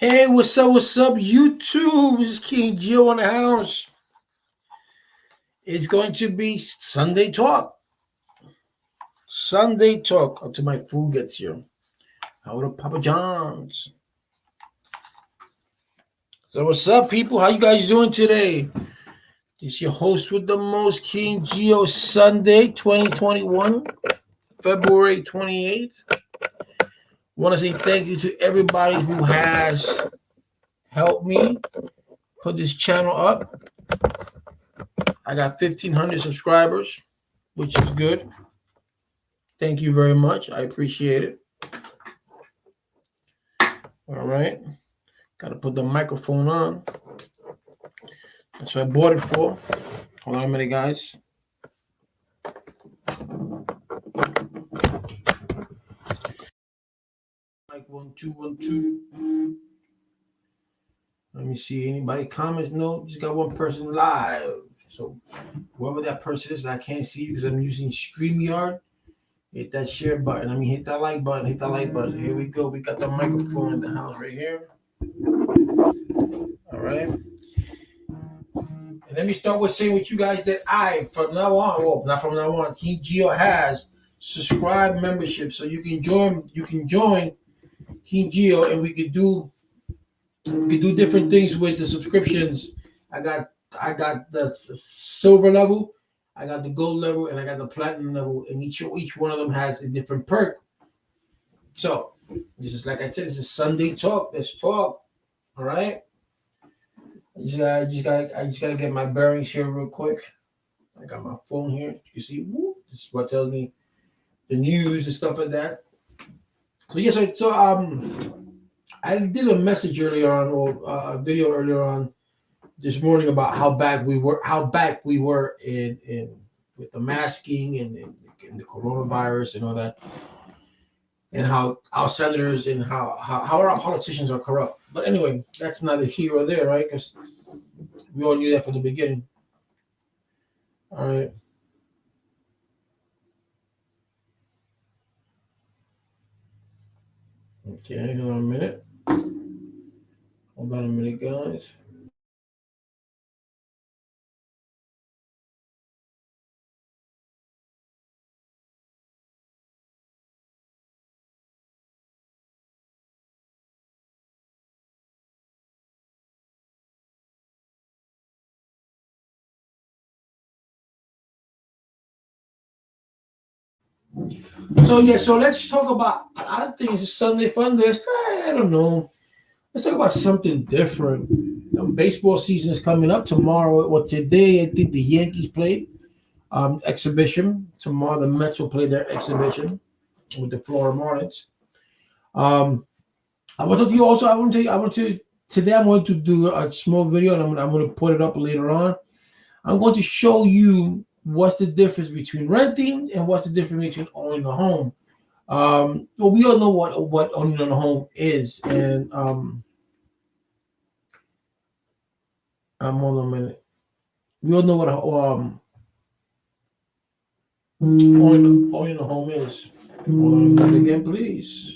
Hey, what's up, YouTube? This is King Gio in the house. It's going to be Sunday Talk. Sunday Talk until my food gets here. How to Papa John's. So what's up, people? How you guys doing today? It's your host with the most, King Gio. Sunday, 2021, February 28th. Want to say thank you to everybody who has helped me put this channel up. I got 1,500 subscribers, which is good. Thank you very much. I appreciate it. All right. Got to put the microphone on. That's what I bought it for. Hold on a minute, guys. Like 1 2 1 2. Let me see. Anybody comments? No, just got one person live. So whoever that person is, I can't see you because I'm using StreamYard. Hit that share button. Hit that like button. Hit that like button. Here we go. We got the microphone in the house right here. All right. And let me start with saying with you guys that from now on, well, not from now on, King Gio has subscribe membership. So you can join King Gio and we could do different things with the subscriptions. I got the silver level, I got the gold level, and I got the platinum level, and each one of them has a different perk. So this is, like I said, this is Sunday Talk. Let's talk. All right. I just gotta get my bearings here real quick. I got my phone here. You can see, this is what tells me the news and stuff like that. So yes, I did a message earlier on, or a video earlier on this morning about how back we were in with the masking and the coronavirus and all that, and how our senators and how our politicians are corrupt. But anyway, that's neither here or there, right? Because we all knew that from the beginning. All right. Okay, hold on a minute. Hold on a minute, guys. So let's talk about. I think it's a Sunday fun list. I don't know. Let's talk about something different. Baseball season is coming up tomorrow. Well, today I think the Yankees played exhibition. Tomorrow the Mets will play their exhibition with the Florida Marlins. I want to tell you also. Today. I'm going to do a small video, and I'm going to put it up later on. I'm going to show you what's the difference between renting and what's the difference between owning a home. Well, we all know what owning a home is, and hold on a minute. We all know what owning a home is. Hold on a minute again, please.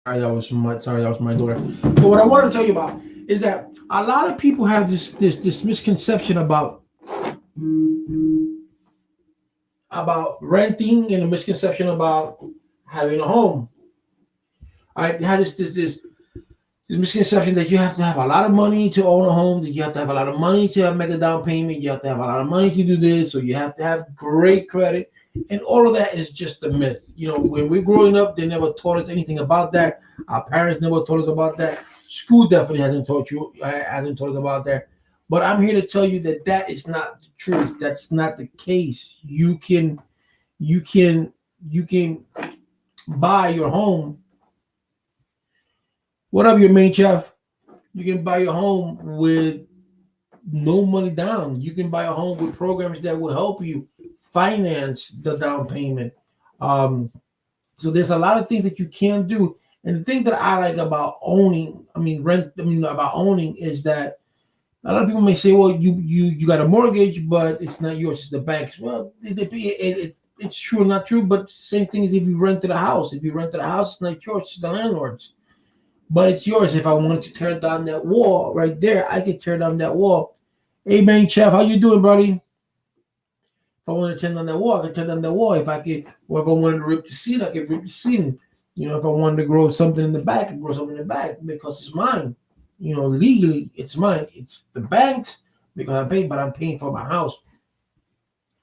That was my daughter. So what I wanted to tell you about is that a lot of people have this misconception about renting and a misconception about having a home. I had this misconception that you have to have a lot of money to own a home, that you have to have a lot of money to make a down payment, you have to have a lot of money to do this, or you have to have great credit. And all of that is just a myth. When we're growing up, they never taught us anything about that. Our parents never taught us about that. School definitely hasn't taught us about that. But I'm here to tell you that that is not the truth. That's not the case. You can you can buy your home. What up, your main chef? You can buy your home with no money down. You can buy a home with programs that will help you finance the down payment. Um, so there's a lot of things that you can do. And the thing that I like about owning, about owning is that a lot of people may say, well, you got a mortgage, but it's not yours, it's the bank's. Well, it's true or not true, but same thing as if you rented a house. If you rented a house, it's not yours, it's the landlord's. But it's yours. If I wanted to tear down that wall right there, I could tear down that wall. Hey, man, chef, how you doing, buddy? If I wanted to tear down that wall, I could tear down that wall. If I could, or if I wanted to rip the ceiling, I could rip the ceiling. If I wanted to grow something in the back, I could grow something in the back because it's mine. Legally, it's mine. It's the bank's because I'm paying, but I'm paying for my house.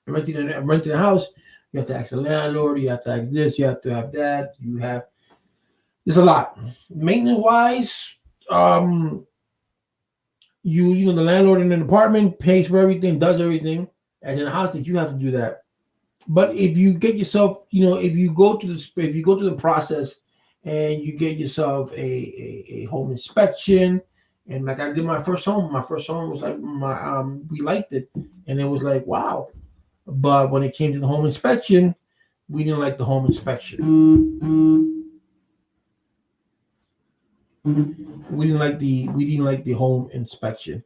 Renting a house, you have to ask the landlord, you have to ask this, you have to have that, there's a lot. Maintenance wise, the landlord in an apartment pays for everything, does everything. As in a house that you have to do that. But if you get yourself, if you go to the process and you get yourself a home inspection, and like I did my first home was like we liked it, and it was like wow. But when it came to the home inspection, we didn't like the home inspection. We didn't like the home inspection.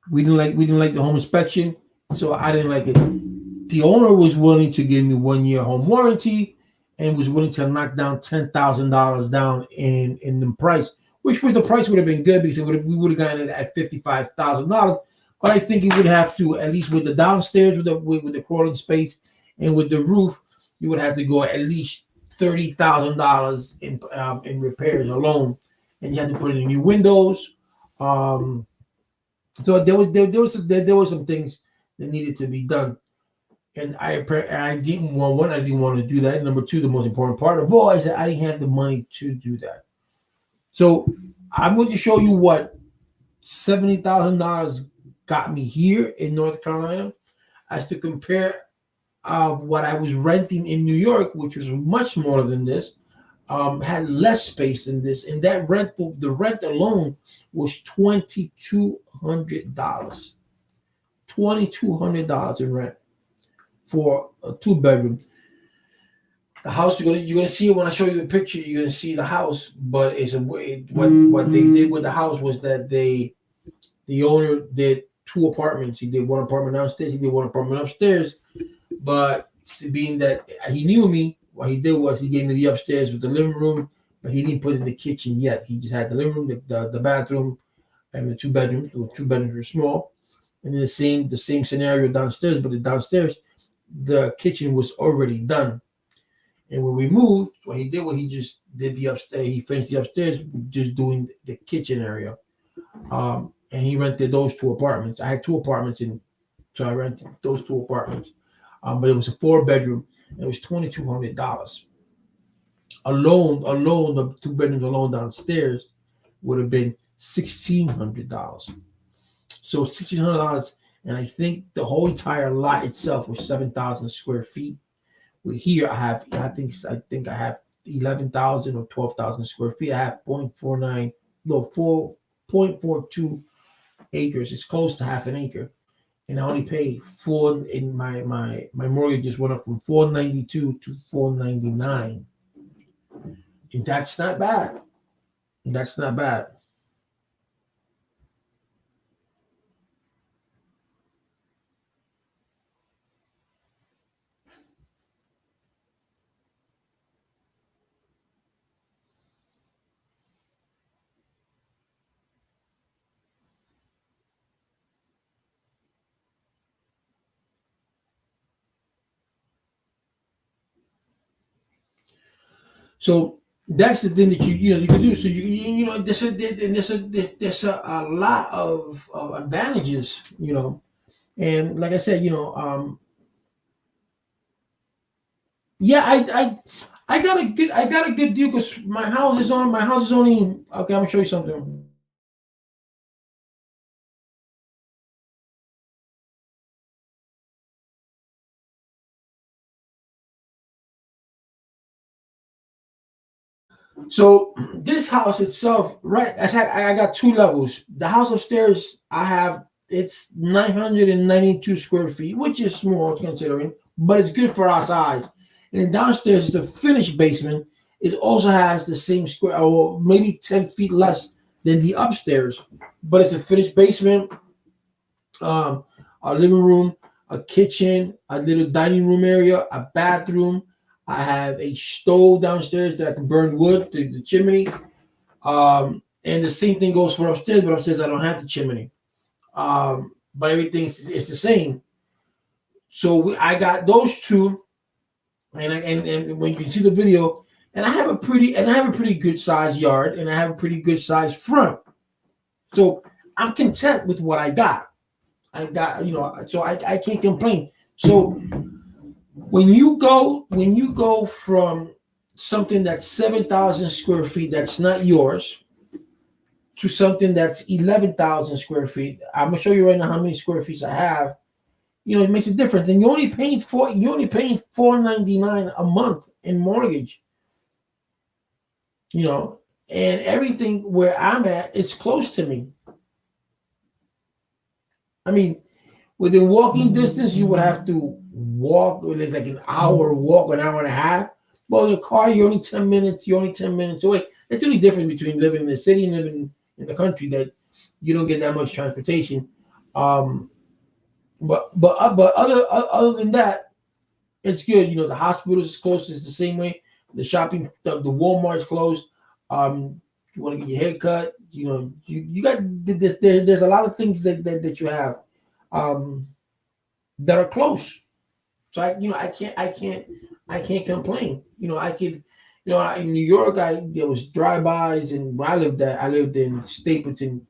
We didn't like the home inspection, so I didn't like it. The owner was willing to give me 1 year home warranty and was willing to knock down $10,000 down in the price, which the price would have been good because we would have gotten it at $55,000. But I think it would have to, at least with the downstairs, with the crawling space and with the roof, you would have to go at least $30,000 in repairs alone, and you had to put in new windows. So there was some things that needed to be done, and I didn't want I didn't want to do that. And number two, the most important part of all is that I didn't have the money to do that. So I'm going to show you what $70,000 got me here in North Carolina, as to compare what I was renting in New York, which was much smaller than this, had less space than this, and the rent alone was $2,200. $2,200 in rent for a 2-bedroom. The house, you're gonna see it when I show you the picture. You're gonna see the house, but what they did with the house was that the owner did 2 apartments. He did 1 apartment downstairs. He did 1 apartment upstairs. But being that he knew me, what he did was he gave me the upstairs with the living room, but he didn't put in the kitchen yet. He just had the living room, the bathroom, and the 2 bedrooms. The 2 bedrooms were small, and then the same scenario downstairs. But the downstairs, the kitchen was already done. And when we moved, what he did was he just did the upstairs. He finished the upstairs, just doing the kitchen area. And he rented those 2 apartments. I had 2 apartments so I rented those 2 apartments. But it was a 4-bedroom. And it was $2,200 alone. The 2 bedrooms alone downstairs would have been $1,600. So $1,600, and I think the whole entire lot itself was 7,000 square feet. Here I think I have 11,000 or 12,000 square feet. I have 4.42 acres. It's close to half an acre, and I only pay my mortgage just went up from $492 to $499, and that's not bad. That's not bad. So that's the thing that you can do. So there's a lot of advantages, and like I said, yeah, I got a good deal because my house is only okay. I'm gonna show you something. So this house itself, right? I got two levels. The house upstairs, it's 992 square feet, which is small considering, but it's good for our size. And then downstairs is the finished basement. It also has the same square, or maybe 10 feet less than the upstairs, but it's a finished basement. Um, a living room, a kitchen, a little dining room area, a bathroom. I have a stove downstairs that I can burn wood through the chimney. And the same thing goes for upstairs, but upstairs I don't have the chimney. But everything's it's the same. So I got those two, and when you see the video, and I have a pretty good size yard, and I have a pretty good size front. So I'm content with what I got. So I can't complain. So when you go from something that's 7,000 square feet that's not yours to something that's 11,000 square feet, I'm gonna show you right now how many square feet I have. It makes a difference, and you're only paying 499 a month in mortgage. You know, and everything where I'm at, it's close to me. I mean, within walking distance, you would have to walk. It's like an hour walk, an hour and a half. Well, in the car, you're only 10 minutes. You're only 10 minutes away. It's the only difference between living in the city and living in the country that you don't get that much transportation. Um, but other than that, it's good. The hospital is close. It's the same way. The Walmart's closed. You want to get your hair cut. You got this. There's a lot of things that you have. Um, that are close. So I can't complain. In New York, there was drive-bys, and where I lived in Stapleton,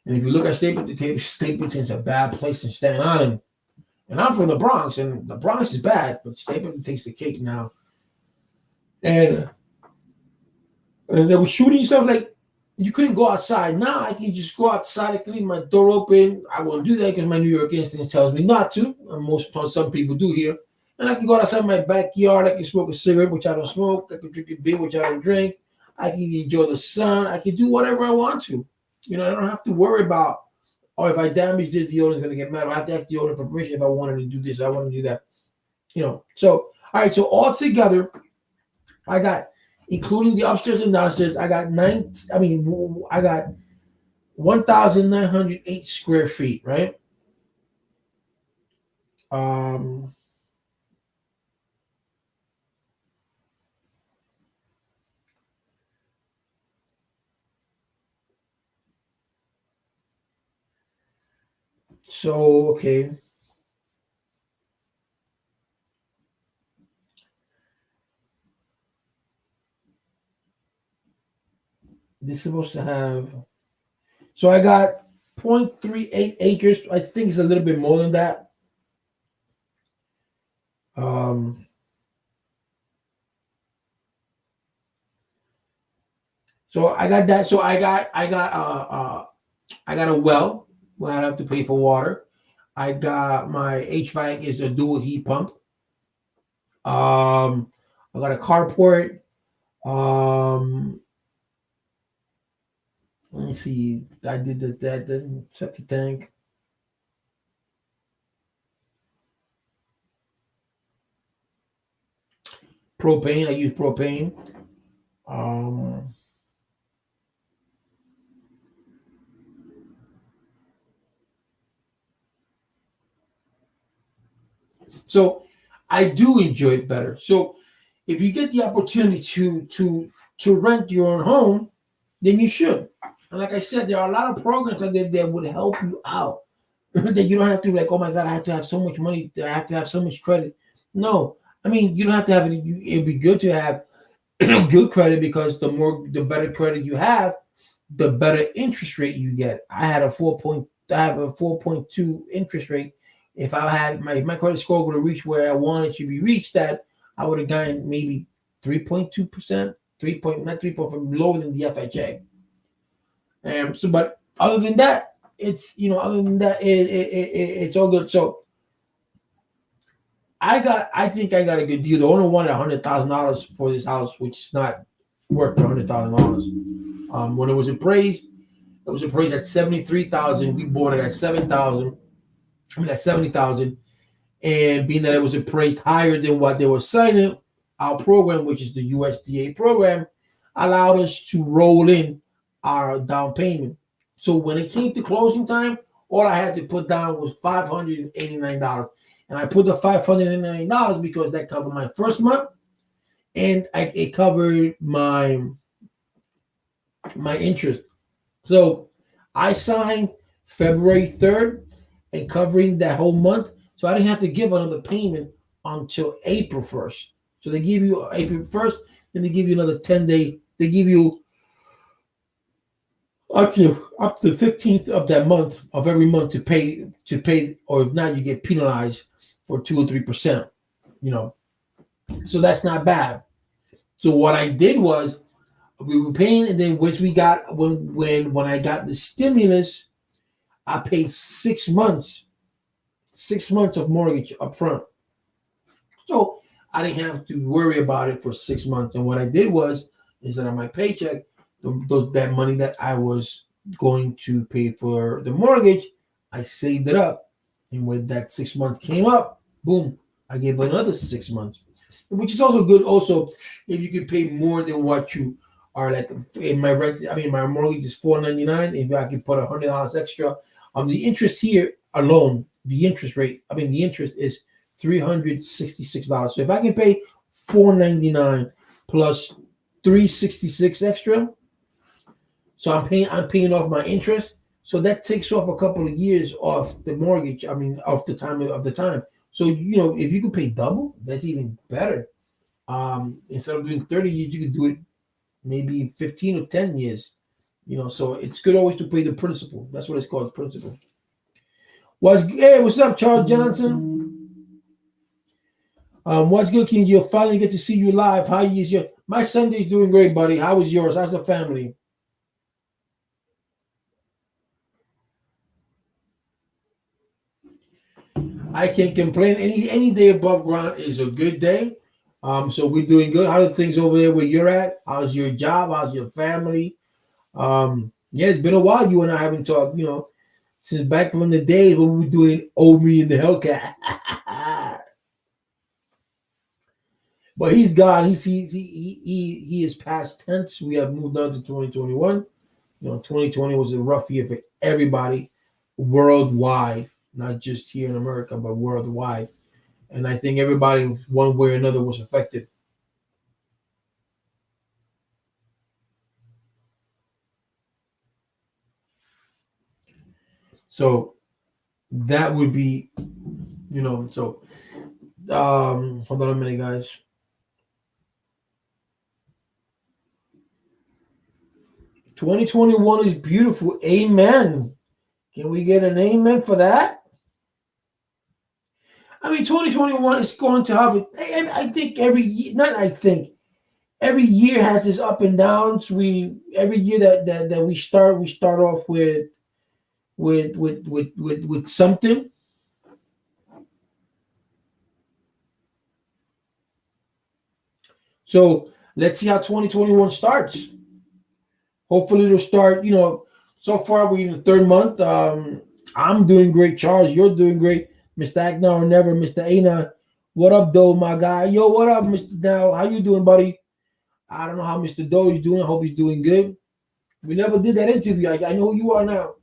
and if you look at Stapleton's a bad place to stand on. And I'm from the Bronx, and the Bronx is bad, but Stapleton takes the cake now. And, they were shooting stuff like you couldn't go outside. Now I can just go outside. I can leave my door open. I won't do that because my New York instinct tells me not to. And some people do here. And I can go outside my backyard. I can smoke a cigarette, which I don't smoke. I can drink a beer, which I don't drink. I can enjoy the sun. I can do whatever I want to. I don't have to worry about, oh, if I damage this, the owner's going to get mad. I have to ask the owner for permission if I wanted to do this. I want to do that. So, all right. So altogether, I got, including the upstairs and downstairs, I got 1,908 square feet, right? Um, so okay, this is supposed to have. So I got 0.38 acres. I think it's a little bit more than that. Um, so I got that. So I got a well where I don't have to pay for water. I got my HVAC is a dual heat pump. I got a carport. Um, Let me see. I did the septic tank. Propane. I use propane. Um, so I do enjoy it better. So if you get the opportunity to rent your own home, then you should. And like I said, there are a lot of programs that would help you out. That you don't have to be like, oh my God, I have to have so much money. I have to have so much credit. No, I mean you don't have to have it. It'd be good to have good credit because the better credit you have, the better interest rate you get. I have a 4.2 interest rate. If I had my credit score would have reached where I wanted to be reached at, I would have gotten maybe 3.2%, 3 point, not 3 point, lower than the FHA. So, but other than that, it's all good. So I think I got a good deal. The owner wanted $100,000 for this house, which is not worth $100,000. When it was appraised at 73,000. We bought it at 7,000. I mean at 70,000. And being that it was appraised higher than what they were selling, our program, which is the USDA program, allowed us to roll in our down payment. So when it came to closing time, all I had to put down was $589. And I put the $589 because that covered my first month, and it covered my interest. So I signed February 3rd and covering that whole month. So I didn't have to give another payment until April 1st. So they give you April 1st, then they give you another 10-day. They give you up to the 15th of that month, of every month, to pay, or if not, you get penalized for 2 or 3%. So that's not bad. So what I did was, we were paying, and then once we got when I got the stimulus, I paid 6 months of mortgage up front. So I didn't have to worry about it for 6 months. And what I did was, instead of my paycheck, that money that I was going to pay for the mortgage, I saved it up. And when that 6 months came up, boom, I gave another 6 months, which is also good. Also, if you can pay more than what you are, like in my rent, I mean, my mortgage is $499. If I can put $100 extra, the interest here alone, the interest is $366. So if I can pay $499 plus $366 extra, so I'm paying off my interest. So that takes off a couple of years off the mortgage. I mean, off the time. So if you can pay double, that's even better. Instead of doing 30 years, you could do it maybe 15 or 10 years. So it's good always to pay the principal. That's what it's called, principal. What's up, Charles Johnson? What's good, King? You'll finally get to see you live. How is your? My Sunday's doing great, buddy. How is yours? How's the family? I can't complain. Any day above ground is a good day. So we're doing good. How are things over there where you're at? How's your job? How's your family? Yeah, it's been a while. You and I haven't talked, since back from the days when we were doing Old Me and the Hellcat. But he's gone. He is past tense. We have moved on to 2021. 2020 was a rough year for everybody worldwide, not just here in America, but worldwide. And I think everybody, one way or another, was affected. So that would be, hold on a minute, guys. "2021 is beautiful." Amen. Can we get an amen for that? I mean, 2021 is going to have it. And I think every year, not I think, every year has its up and downs. Every year that we start off with something. So let's see how 2021 starts. Hopefully it'll start, so far we're in the third month. I'm doing great. Charles, you're doing great. Mr. Agnar or never, Mr. Aina. What up, Doe, my guy? Yo, what up, Mr. Dow? How you doing, buddy? I don't know how Mr. Doe is doing. I hope he's doing good. We never did that interview. I know who you are now.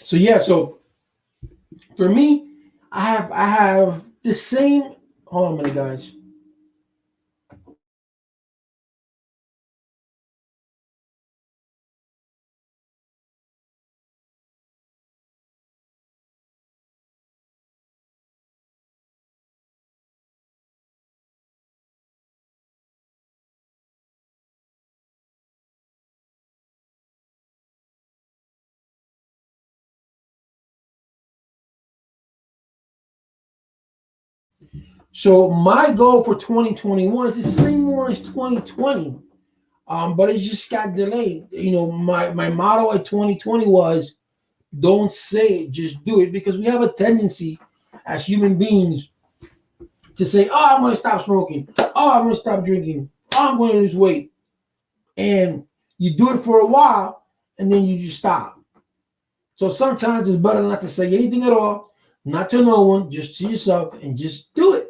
So yeah, so for me, I have the same. Hold on a minute, guys. So my goal for 2021 is the same one as 2020. But it just got delayed. My motto at 2020 was don't say it, just do it, because we have a tendency as human beings to say, oh, I'm going to stop smoking. Oh, I'm going to stop drinking. Oh, I'm going to lose weight. And you do it for a while and then you just stop. So sometimes it's better not to say anything at all, not to no one, just to yourself, and just do it.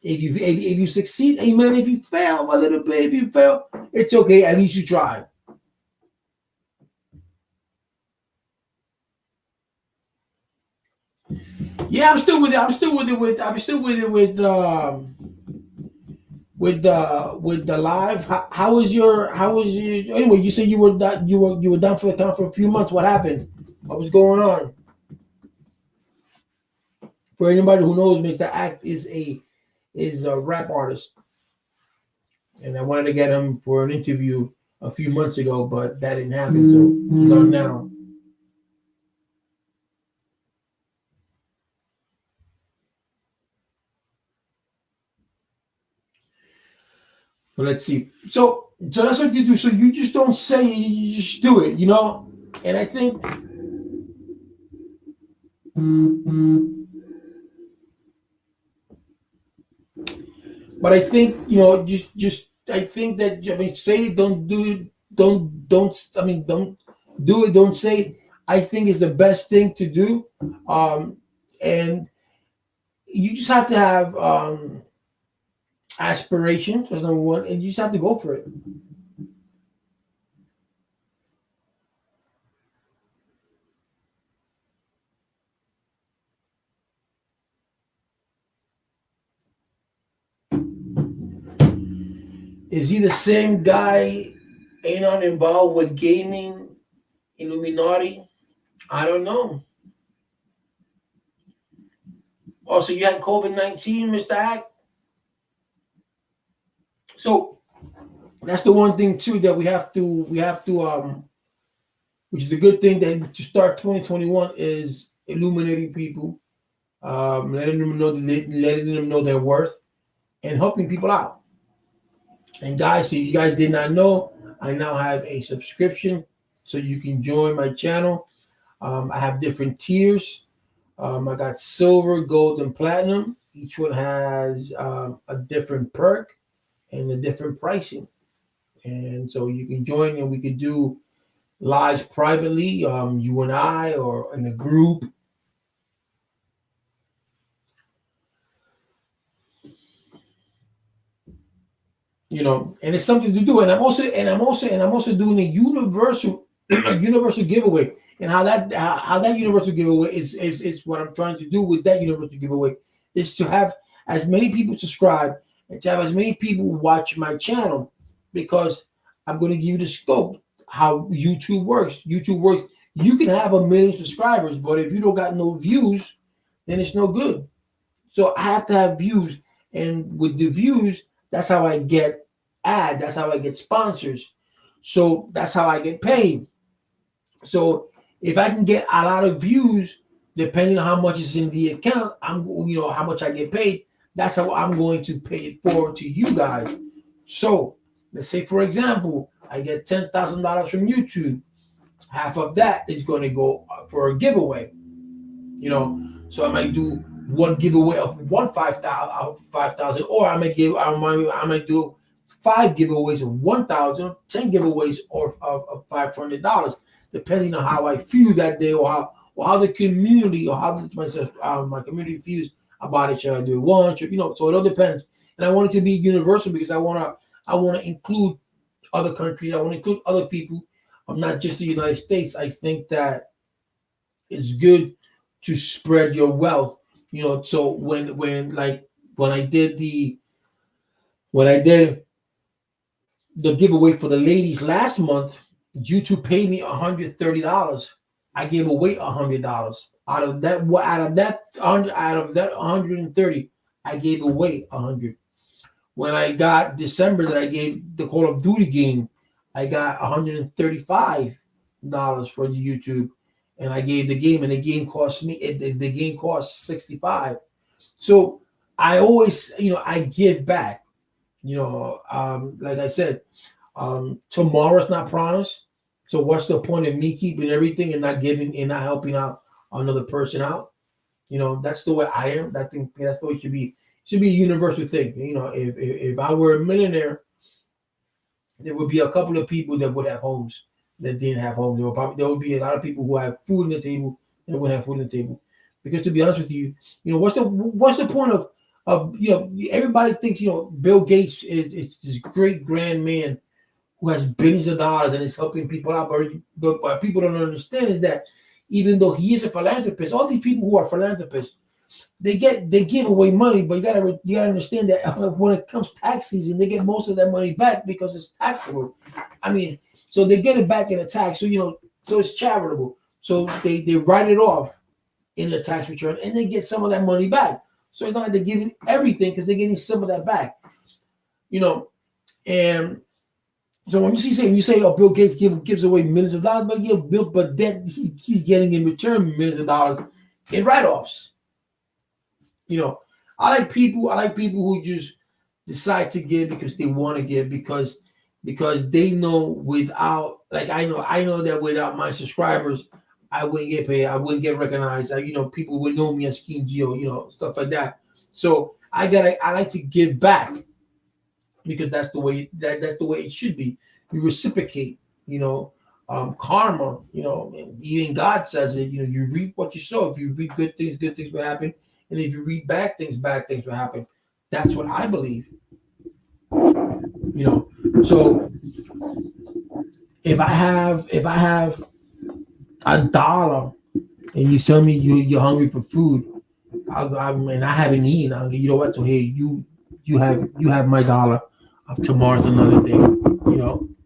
If you succeed, amen. If you fail a little bit, if you fail, it's okay. At least you tried. Yeah, I'm still with it. I'm still with it. With the live. How was your? Anyway, you said you were down for the count for a few months. What happened? What was going on? For anybody who knows, Mr. Act is a rap artist, and I wanted to get him for an interview a few months ago, but that didn't happen. So he's on now. But let's see. So that's what you do. So you just don't say it, you just do it, And I think but I think, just I think that, say it, don't do it, don't do it, don't say it. I think is the best thing to do. And you just have to have aspirations, that's number one, and you just have to go for it. Is he the same guy? Ain't on involved with gaming Illuminati? I don't know. Also, you had COVID-19, Mr. Hack. So that's the one thing too that we have to which is a good thing that to start 2021 is illuminating people, letting them know their worth, and helping people out. And guys, if you guys did not know, I now have a subscription, so you can join my channel. I have different tiers. I got silver, gold, and platinum. Each one has a different perk and a different pricing. And so you can join and we can do lives privately, you and I, or in a group. And it's something to do. And I'm also doing a universal universal giveaway. And how that universal giveaway is what I'm trying to do with that universal giveaway is to have as many people subscribe and to have as many people watch my channel, because I'm going to give you the scope how YouTube works. YouTube works. You can have 1 million subscribers, but if you don't got no views, then it's no good. So I have to have views, and with the views, that's how I get that's how I get sponsors. So that's how I get paid. So if I can get a lot of views, depending on how much is in the account, how much I get paid. That's how I'm going to pay it forward to you guys. So let's say, for example, I get $10,000 from YouTube. Half of that is going to go for a giveaway. So I might do one giveaway of 5,000, or I might do 5 giveaways of 1,000, 10 giveaways of $500, depending on how I feel that day, or how the community, or how my community feels about it. Should I do it once? So it all depends. And I want it to be universal because I want to include other countries. I want to include other people. I'm not just the United States. I think that it's good to spread your wealth. So when I did the giveaway for the ladies last month, YouTube paid me $130. I gave away $100 out of that. Out of that 130, I gave away 100. When I got December, that I gave the Call of Duty game, I got $135 for the YouTube, and I gave the game, and the game cost me. The game cost $65. So I always, I give back. Like I said, tomorrow's not promised. So what's the point of me keeping everything and not giving and not helping out another person out? That's the way I am. I think that's the way it should be. It should be a universal thing. If I were a millionaire, there would be a couple of people that would have homes that didn't have homes. There would be a lot of people who have food on the table that wouldn't have food on the table. Because to be honest with you, what's the point of everybody thinks Bill Gates is this great grand man who has billions of dollars and is helping people out, but what people don't understand is that even though he is a philanthropist, all these people who are philanthropists, they give away money, but you gotta understand that when it comes tax season, they get most of that money back because it's taxable. I mean, so they get it back in a tax. So it's charitable. So they write it off in the tax return, and they get some of that money back. So it's not like they're giving everything because they're getting some of that back. And so when you say, oh, Bill Gates gives away millions of dollars, but then he's getting in return millions of dollars in write-offs. I like people who just decide to give because they want to give because they know without, like I know that without my subscribers, I wouldn't get paid, I wouldn't get recognized. People would know me as King Geo, stuff like that. So I like to give back because that's the way it should be. You reciprocate, karma, even God says it, you reap what you sow. If you reap good things will happen. And if you read bad things will happen. That's what I believe. So if I have $1 and you tell me you're hungry for food, and I haven't eaten, I'll get, what? So here you have my $1. Tomorrow's another day.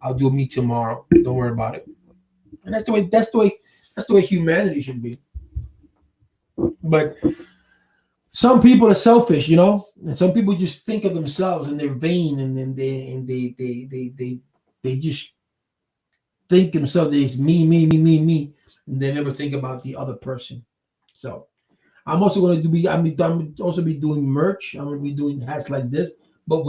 I'll do me tomorrow. Don't worry about it. And that's the way humanity should be. But some people are selfish, and some people just think of themselves and they're vain, and then they just think themselves that it's me, and they never think about the other person. So I'm also going to I'm also be doing merch. I'm going to be doing hats like this, but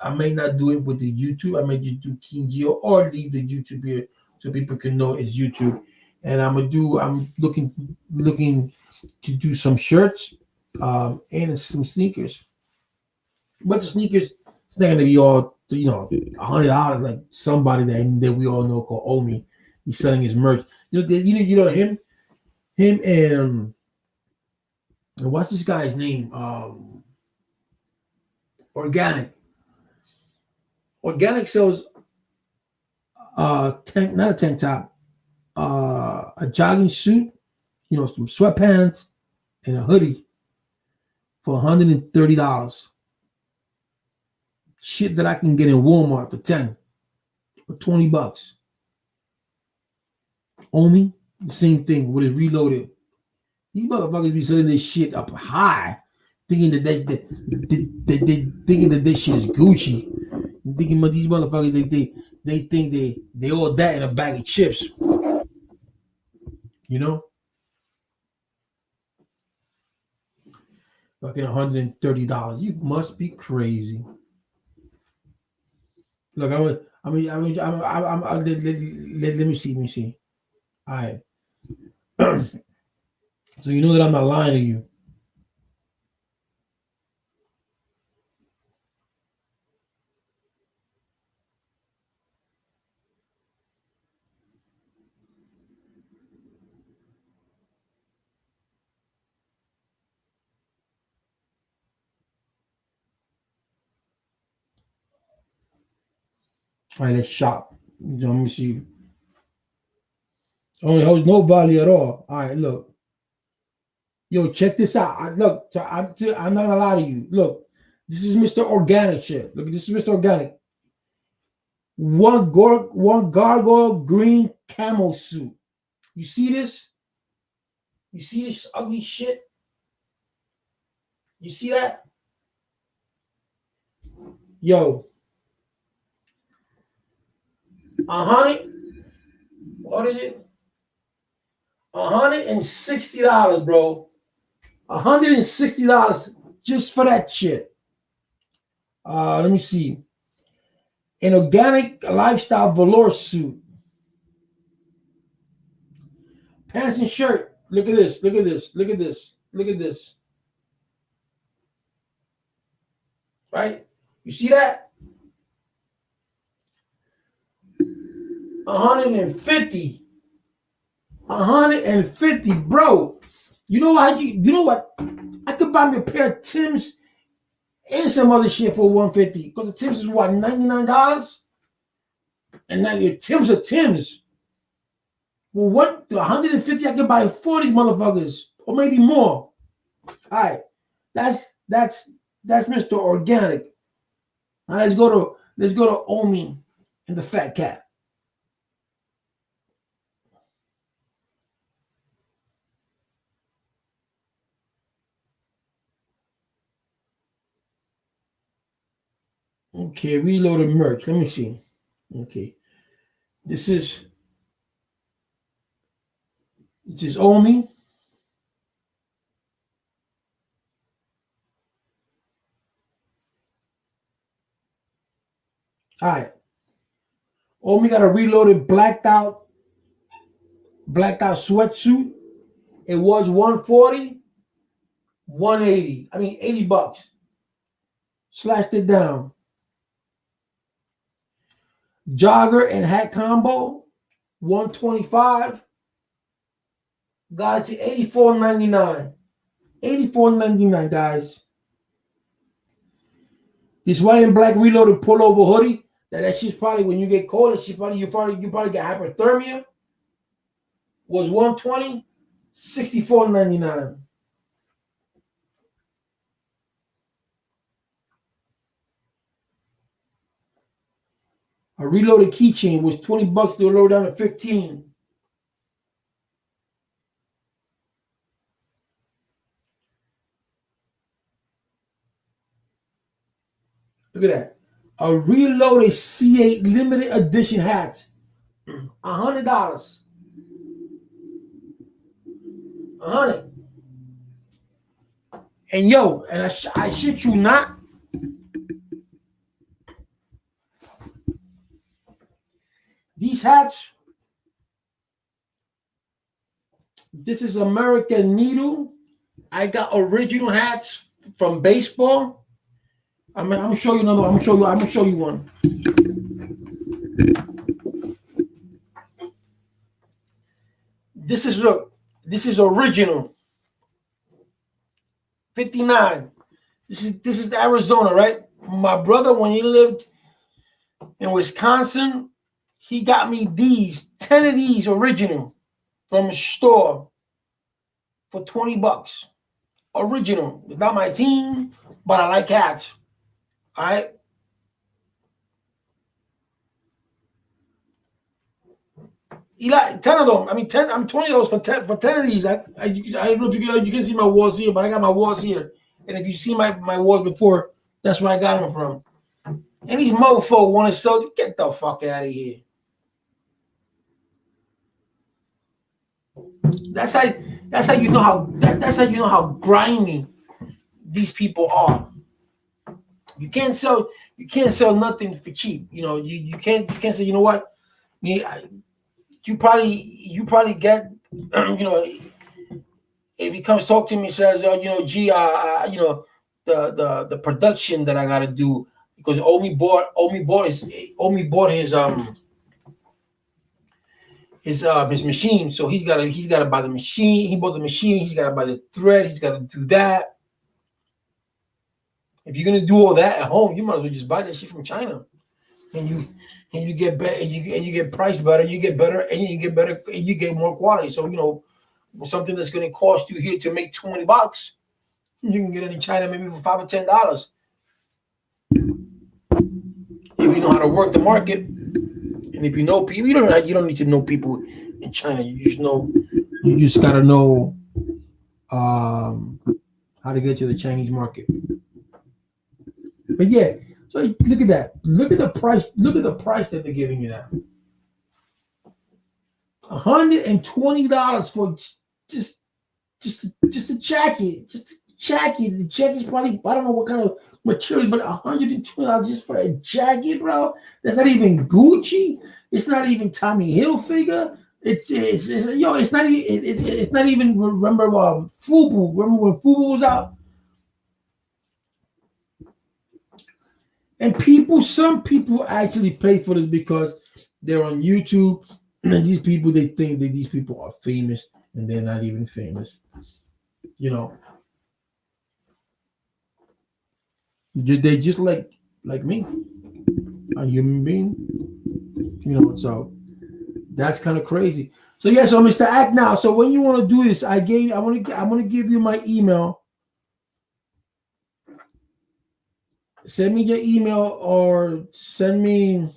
I may not do it with the YouTube. I may just do King Geo or leave the YouTube here so people can know it's YouTube. And I'm looking to do some shirts. And some sneakers, but the sneakers, it's not gonna be all $100 like somebody that we all know called Omi. He's selling his merch. Him and what's this guy's name? Organic sells not a tank top, a jogging suit, some sweatpants and a hoodie for $130. Shit that I can get in Walmart for $10 or $20. Omi, the same thing with his reloaded. These motherfuckers be selling this shit up high, thinking that this shit is Gucci. Thinking about these motherfuckers, they think they all that in a bag of chips. Fucking $130. You must be crazy. Look, let me see. All right. So you know that I'm not lying to you. All right, let's shop. Let me see. Only holds no value at all. All right, look. Yo, check this out. I'm not gonna lie to you. Look, this is Mr. Organic shit. Look, this is Mr. Organic. One gargoyle green camo suit. You see this? You see this ugly shit? You see that? Yo. What is it? $160, bro. $160 just for that shit. Let me see. An organic lifestyle velour suit. Pants and shirt. Look at this. Look at this. Look at this. Look at this. Right? You see that? 150. 150, bro. You know what? You know what? I could buy me a pair of Timbs and some other shit for 150. Because the Timbs is what, $99? And now your Timbs are Timbs. Well, what? 150, I could buy 40 motherfuckers. Or maybe more. All right. That's Mr. Organic. Now let's go to Omi and the Fat Cat. Okay, reloaded merch. Let me see. Okay. This is Omi. All right. Omi got a reloaded blacked out sweatsuit. It was 140, 180. I mean $80. Slashed it down. Jogger and hat combo, 125. Got it to $84.99. $84.99, guys. This white and black reloaded pullover hoodie. That shit's probably when you get cold. You probably get hypothermia. Was 120, $64.99. A reloaded keychain was $20. They'll lower down to 15. Look at that. A reloaded C8 limited edition hat. $100. $100. And yo, and I shit you not. These hats, this is American Needle. I got original hats from baseball. I'm gonna show you another one. I'm gonna show you one. This is original. 59. This is Arizona, right? My brother, when he lived in Wisconsin, he got me 10 of these original from a store for $20. Original. It's not my team, but I like hats. All right. Eli, 10 of them. I mean, 10. I'm 20 of those for 10 of these. I don't know if you can see my walls here, but I got my walls here. And if you see my walls before, that's where I got them from. And these mofos want to sell. Get the fuck out of here. That's how you know how grimy these people are. You can't sell nothing for cheap. You know, you can't say, you know what? You probably get you know, if he comes talk to me and says, oh, you know, gee, you know, the production that I gotta do, because Omi bought his machine, so he's gotta buy the machine. He bought the machine. He's gotta buy the thread. He's gotta do that. If you're gonna do all that at home, you might as well just buy that shit from China, and you get better, and you get priced better. You get better, and you get better, and you get more quality. So you know, something that's gonna cost you here to make $20, you can get it in China maybe for $5 or $10. If you know how to work the market. And if you know people, you don't need to know people in China. You just gotta know how to get to the Chinese market. But yeah, so look at that. Look at the price. Look at the price that they're giving you now. $120 for just a jacket. jacket. The jacket's probably, I don't know what kind of material, but $120 just for a jacket, bro. That's not even Gucci. It's not even Tommy Hilfiger. It's not even it's not even, remember Fubu. Remember when Fubu was out? And some people actually pay for this because they're on YouTube, and these people, they think that these people are famous, and they're not even famous. You know, they just like me, a human being. You know, so that's kind of crazy. So yeah, so Mr. Act Now. So when you want to do this, I'm gonna give you my email. Send me your email or send me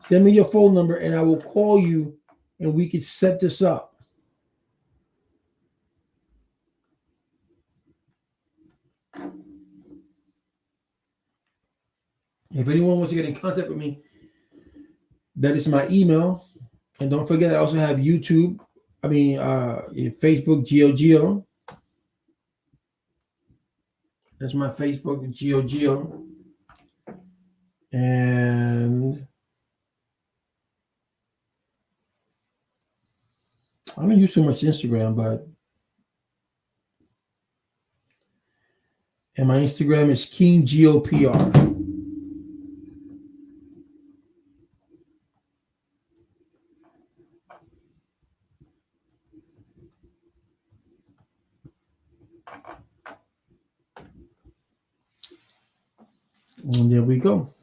your phone number, and I will call you, and we could set this up. If anyone wants to get in contact with me, that is my email. And don't forget, I also have YouTube. Facebook, GeoGeo. That's my Facebook, GeoGeo. And I don't use too much Instagram, and my Instagram is KingGeoPR. And there we go.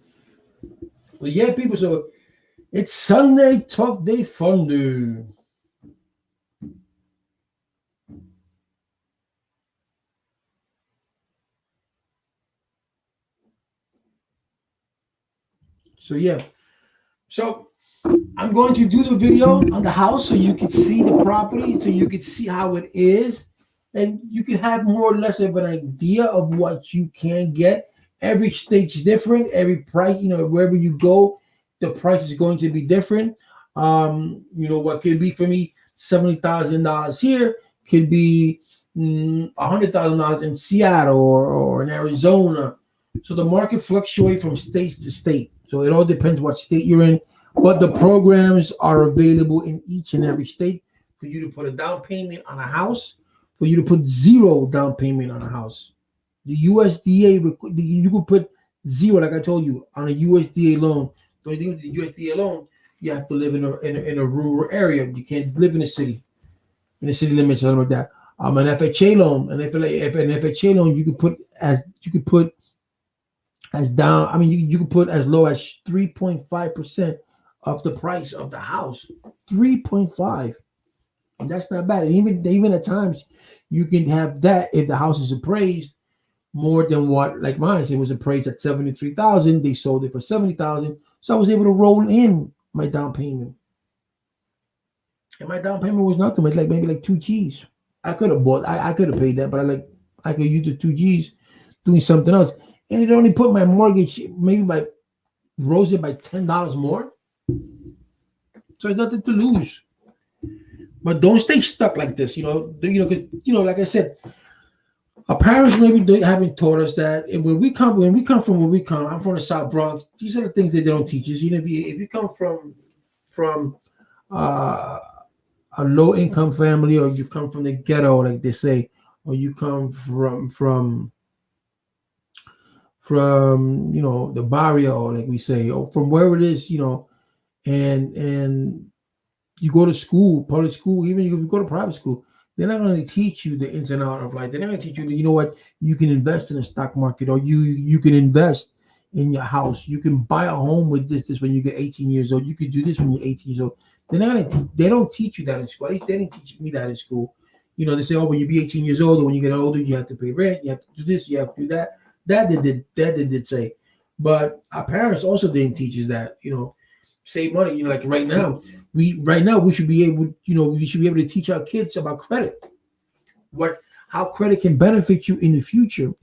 But yeah, people, so it's Sunday Talk Day Fondue. So yeah. So I'm going to do the video on the house so you can see the property, so you can see how it is, and you can have more or less of an idea of what you can get. Every state's different. Every price, wherever you go, the price is going to be different. What could be for me $70,000 here could be $100,000 in Seattle or in Arizona. So the market fluctuates from state to state. So it all depends what state you're in. But the programs are available in each and every state for you to put a down payment on a house, for you to put zero down payment on a house. The USDA, you could put zero, like I told you, on a USDA loan. The only thing with the USDA loan, you have to live in a rural area. You can't live in the city limits, or something like that. An FHA loan, an FHA loan, you could put as down. I mean, you could put as low as 3.5% of the price of the house. 3.5. That's not bad. And even at times, you can have that if the house is appraised more than what, like mine, it was appraised at $73,000. They sold it for $70,000, so I was able to roll in my down payment. And my down payment was nothing. It's like maybe like 2 G's. I could have bought. I could have paid that, but I could use the 2 G's doing something else, and it only put my mortgage rose it by $10 more. So it's nothing to lose. But don't stay stuck like this, because like I said, our parents maybe they haven't taught us that. And when we come from where we come, I'm from the South Bronx. These are the things that they don't teach us. If you come from a low income family, or you come from the ghetto, like they say, or you come from the barrio, like we say, or from wherever it is, and you go to school, public school, even if you go to private school, they're not going to teach you the ins and outs of life. They're not going to teach you, what, you can invest in the stock market, or you can invest in your house. You can buy a home with this when you get 18 years old. You can do this when you're 18 years old. They don't teach you that in school. At least they didn't teach me that in school. They say, oh, when you be 18 years old, or when you get older, you have to pay rent, you have to do this, you have to do that. That they did say. But our parents also didn't teach us that, save money. Like right now we should be able, to teach our kids about credit, how credit can benefit you in the future.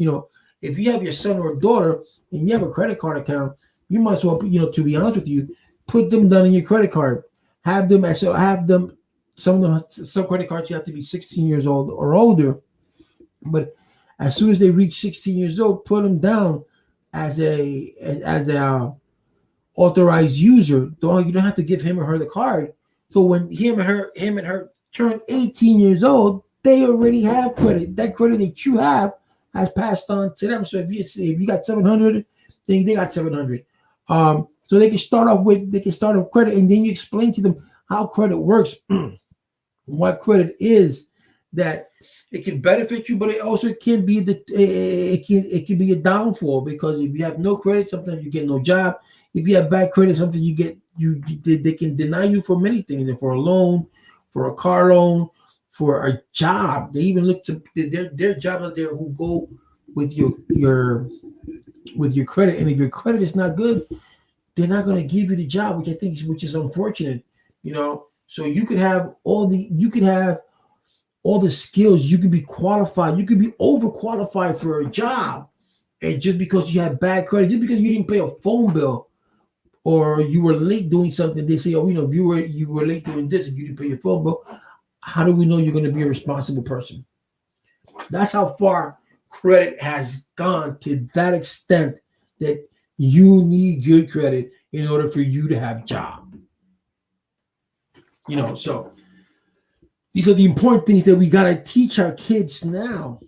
If you have your son or daughter and you have a credit card account, you might as well, to be honest with you, put them down in your credit card. Have them some credit cards you have to be 16 years old or older. But as soon as they reach 16 years old, put them down as a authorized user. Don't You don't have to give him or her the card. So when him and her turn 18 years old, they already have credit. That credit that you have has passed on to them. So if you got 700, then they got 700. So they can start off credit, and then you explain to them how credit works, what credit is, that it can benefit you, but it also can be it can be a downfall, because if you have no credit, sometimes you get no job. If you have bad credit, sometimes they can deny you for many things, for a loan, for a car loan, for a job. They even look to their jobs out there who go with your credit, and if your credit is not good, they're not going to give you the job, which is unfortunate. So you could have all the skills, you could be qualified, you could be overqualified for a job, and just because you had bad credit, just because you didn't pay a phone bill, or you were late doing something, they say, if you were late doing this and you didn't pay your phone bill, how do we know you're going to be a responsible person? That's how far credit has gone, to that extent that you need good credit in order for you to have a job. So these are the important things that we got to teach our kids now.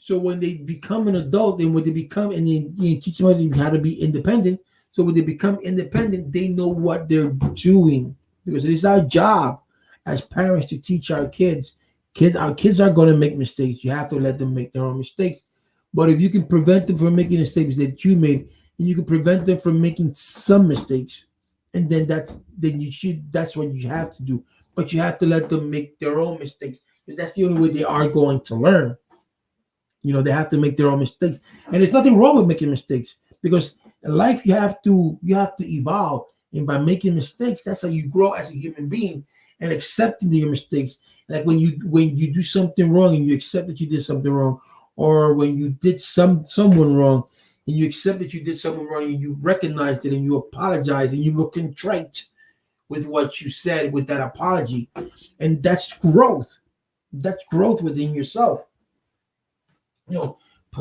So when they become an adult, and when they become, and you teach them how to be independent. So when they become independent, they know what they're doing, because it is our job as parents to teach our kids. Our kids are going to make mistakes. You have to let them make their own mistakes. But if you can prevent them from making mistakes that you made, and you can prevent them from making some mistakes, and then that's what you have to do. But you have to let them make their own mistakes, because that's the only way they are going to learn. They have to make their own mistakes, and there's nothing wrong with making mistakes, because in life you have to evolve, and by making mistakes, that's how you grow as a human being, and accepting your mistakes. Like when you do something wrong and you accept that you did something wrong, or when you did someone wrong and you accept that you did something wrong, and you recognized it and you apologize and you were contrite with what you said with that apology, and that's growth. That's growth within yourself.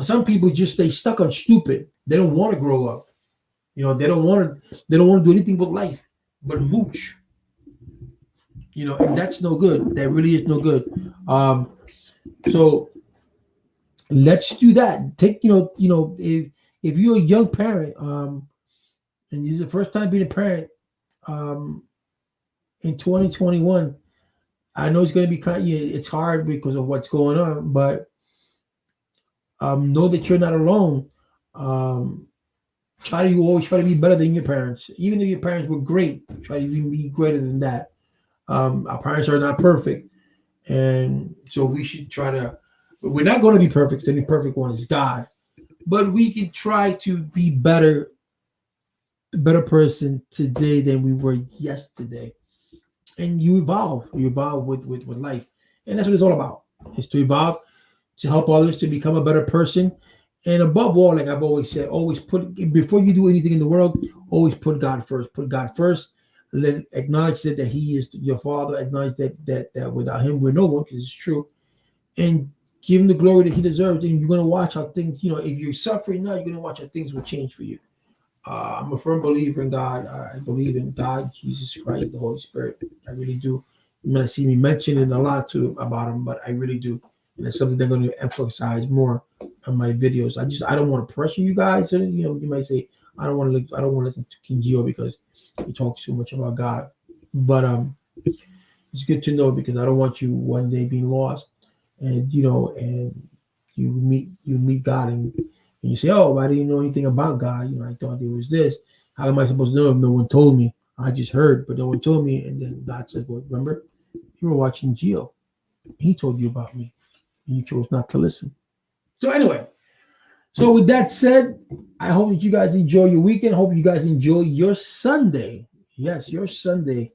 Some people just stay stuck on stupid. They don't want to grow up. They don't want to do anything with life but mooch. And that's no good. That really is no good. So let's do that. Take if you're a young parent, and this is the first time being a parent, in 2021, I know it's going to be it's hard because of what's going on, but know that you're not alone. Always try to be better than your parents, even if your parents were great. Try to even be greater than that. Our parents are not perfect, and so we should try to. We're not going to be perfect. The only perfect one is God, but we can try to be a better person today than we were yesterday. And you evolve with life, and that's what it's all about. It's to evolve, to help others to become a better person, and above all, like I've always said, before you do anything in the world, always put God first. Put God first. Acknowledge that He is your Father. Acknowledge that without Him we're no one, because it's true, and give Him the glory that He deserves. And you're gonna watch how things. If you're suffering now, you're gonna watch how things will change for you. I'm a firm believer in God. I believe in God, Jesus Christ, the Holy Spirit. I really do. You might see me mentioning a lot too about Him, but I really do. And it's something they're going to emphasize more on my videos. I don't want to pressure you guys. You might say I don't want to listen to King Gio because he talks too much about God. But it's good to know, because I don't want you one day being lost, and and you meet God, and you say, "Oh, I didn't know anything about God. I thought there was this. How am I supposed to know if no one told me? I just heard, but no one told me." And then God said, "Well, remember, you were watching Gio. He told you about me, and you chose not to listen." So anyway, with that said, I hope that you guys enjoy your weekend. I hope you guys enjoy your Sunday. Yes, your Sunday.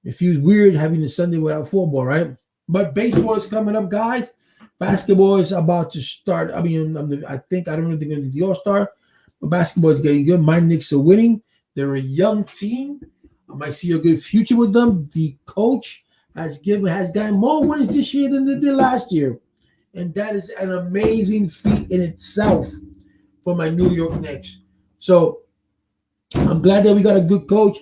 It feels weird having a Sunday without football, right? But baseball is coming up, guys. Basketball is about to start. I don't know if they're going to do the All-Star, but basketball is getting good. My Knicks are winning. They're a young team. I might see a good future with them. The coach has gotten more wins this year than they did last year. And that is an amazing feat in itself for my New York Knicks. So I'm glad that we got a good coach.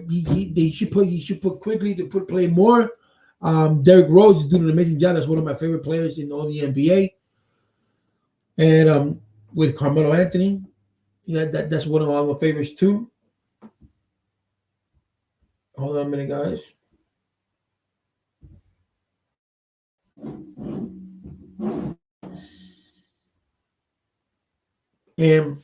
He should put Quigley to play more. Derrick Rose is doing an amazing job. That's one of my favorite players in all the NBA. And with Carmelo Anthony, that's one of my favorites too. Hold on a minute, guys. And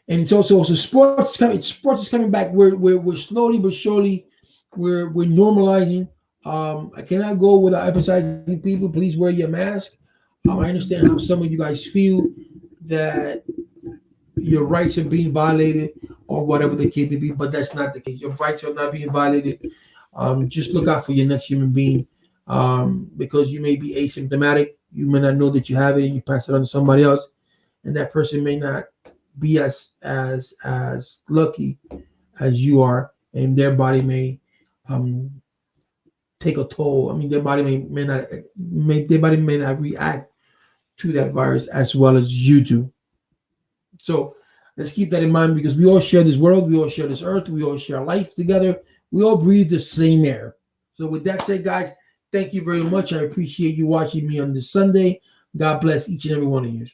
it's also sports coming. Sports is coming back. We're slowly but surely we're normalizing. I cannot go without emphasizing people. Please wear your mask. I understand how some of you guys feel that your rights are being violated or whatever the case may be, but that's not the case. Your rights are not being violated. Just look out for your next human being because you may be asymptomatic. You may not know that you have it and you pass it on to somebody else, and that person may not be as lucky as you are, and their body may take a toll. I mean, their body may not react to that virus as well as you do. So let's keep that in mind because we all share this world, we all share this earth, we all share life together, we all breathe the same air. So with that said, guys, thank you very much. I appreciate you watching me on this Sunday. God bless each and every one of you.